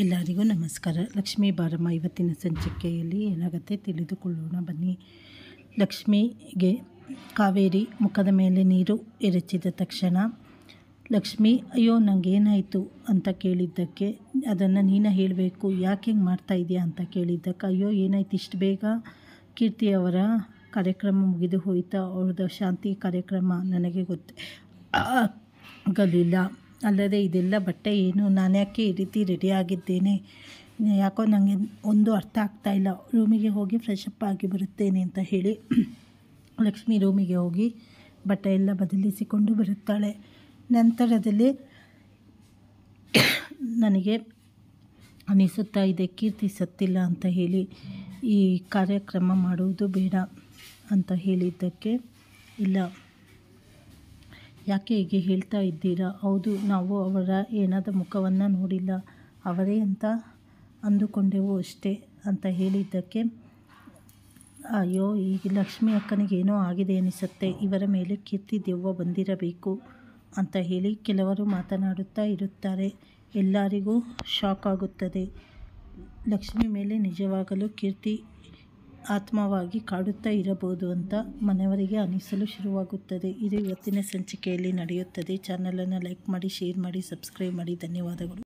ಎಲ್ಲರಿಗೂ ನಮಸ್ಕಾರ. ಲಕ್ಷ್ಮೀ ಬಾರಮ್ಮ ಇವತ್ತಿನ ಸಂಚಿಕೆಯಲ್ಲಿ ಏನಾಗುತ್ತೆ ತಿಳಿದುಕೊಳ್ಳೋಣ ಬನ್ನಿ. ಲಕ್ಷ್ಮಿಗೆ ಕಾವೇರಿ ಮುಖದ ಮೇಲೆ ನೀರು ಎರಚಿದ ತಕ್ಷಣ ಲಕ್ಷ್ಮಿ ಅಯ್ಯೋ ನನಗೇನಾಯಿತು ಅಂತ ಕೇಳಿದ್ದಕ್ಕೆ ಅದನ್ನು ನೀನು ಹೇಳಬೇಕು, ಯಾಕೆ ಹಿಂಗೆ ಮಾಡ್ತಾಯಿದ್ಯಾ ಅಂತ ಕೇಳಿದ್ದಕ್ಕೆ ಅಯ್ಯೋ ಏನಾಯ್ತು ಇಷ್ಟು ಬೇಗ ಕೀರ್ತಿಯವರ ಕಾರ್ಯಕ್ರಮ ಮುಗಿದು ಹೋಯಿತಾ, ಅವ್ರದ್ದು ಶಾಂತಿ ಕಾರ್ಯಕ್ರಮ ನನಗೆ ಆಗಲಿಲ್ಲ. ಅಲ್ಲದೆ ಇದೆಲ್ಲ ಬಟ್ಟೆ ಏನು, ನಾನು ಯಾಕೆ ಈ ರೀತಿ ರೆಡಿಯಾಗಿದ್ದೇನೆ, ಯಾಕೋ ನನಗೆ ಒಂದು ಅರ್ಥ ಆಗ್ತಾಯಿಲ್ಲ, ರೂಮಿಗೆ ಹೋಗಿ ಫ್ರೆಶ್ ಅಪ್ ಆಗಿ ಬರುತ್ತೇನೆ ಅಂತ ಹೇಳಿ ಲಕ್ಷ್ಮಿ ರೂಮಿಗೆ ಹೋಗಿ ಬಟ್ಟೆ ಎಲ್ಲ ಬದಲಿಸಿಕೊಂಡು ಬರುತ್ತಾಳೆ. ನಂತರದಲ್ಲಿ ನನಗೆ ಅನಿಸುತ್ತಾ ಇದೆ ಕೀರ್ತಿ ಸತ್ತಿಲ್ಲ ಅಂತ ಹೇಳಿ ಈ ಕಾರ್ಯಕ್ರಮ ಮಾಡುವುದು ಬೇಡ ಅಂತ ಹೇಳಿದ್ದಕ್ಕೆ ಇಲ್ಲ ಯಾಕೆ ಹೀಗೆ ಹೇಳ್ತಾ ಇದ್ದೀರಾ, ಹೌದು ನಾವು ಅವರ ಏನಾದ ಮುಖವನ್ನು ನೋಡಿಲ್ಲ, ಅವರೇ ಅಂತ ಅಂದುಕೊಂಡೆವು ಅಷ್ಟೇ ಅಂತ ಹೇಳಿದ್ದಕ್ಕೆ ಅಯ್ಯೋ ಈಗ ಲಕ್ಷ್ಮಿ ಅಕ್ಕನಿಗೆ ಏನೋ ಆಗಿದೆ ಅನಿಸುತ್ತೆ, ಇವರ ಮೇಲೆ ಕೀರ್ತಿ ದೆವ್ವ ಬಂದಿರಬೇಕು ಅಂತ ಹೇಳಿ ಕೆಲವರು ಮಾತನಾಡುತ್ತಾ ಇರುತ್ತಾರೆ. ಎಲ್ಲರಿಗೂ ಶಾಕ್ ಆಗುತ್ತದೆ. ಲಕ್ಷ್ಮಿ ಮೇಲೆ ನಿಜವಾಗಲೂ ಕೀರ್ತಿ ಆತ್ಮವಾಗಿ ಕಾಡುತ್ತಾ ಇರಬಹುದು ಅಂತ ಮನೆಯವರಿಗೆ ಅನಿಸಲು ಶುರುವಾಗುತ್ತದೆ. ಇದು ಇವತ್ತಿನ ಸಂಚಿಕೆಯಲ್ಲಿ ನಡೆಯುತ್ತದೆ. ಚಾನಲನ್ನು ಲೈಕ್ ಮಾಡಿ, ಶೇರ್ ಮಾಡಿ, ಸಬ್ಸ್ಕ್ರೈಬ್ ಮಾಡಿ. ಧನ್ಯವಾದಗಳು.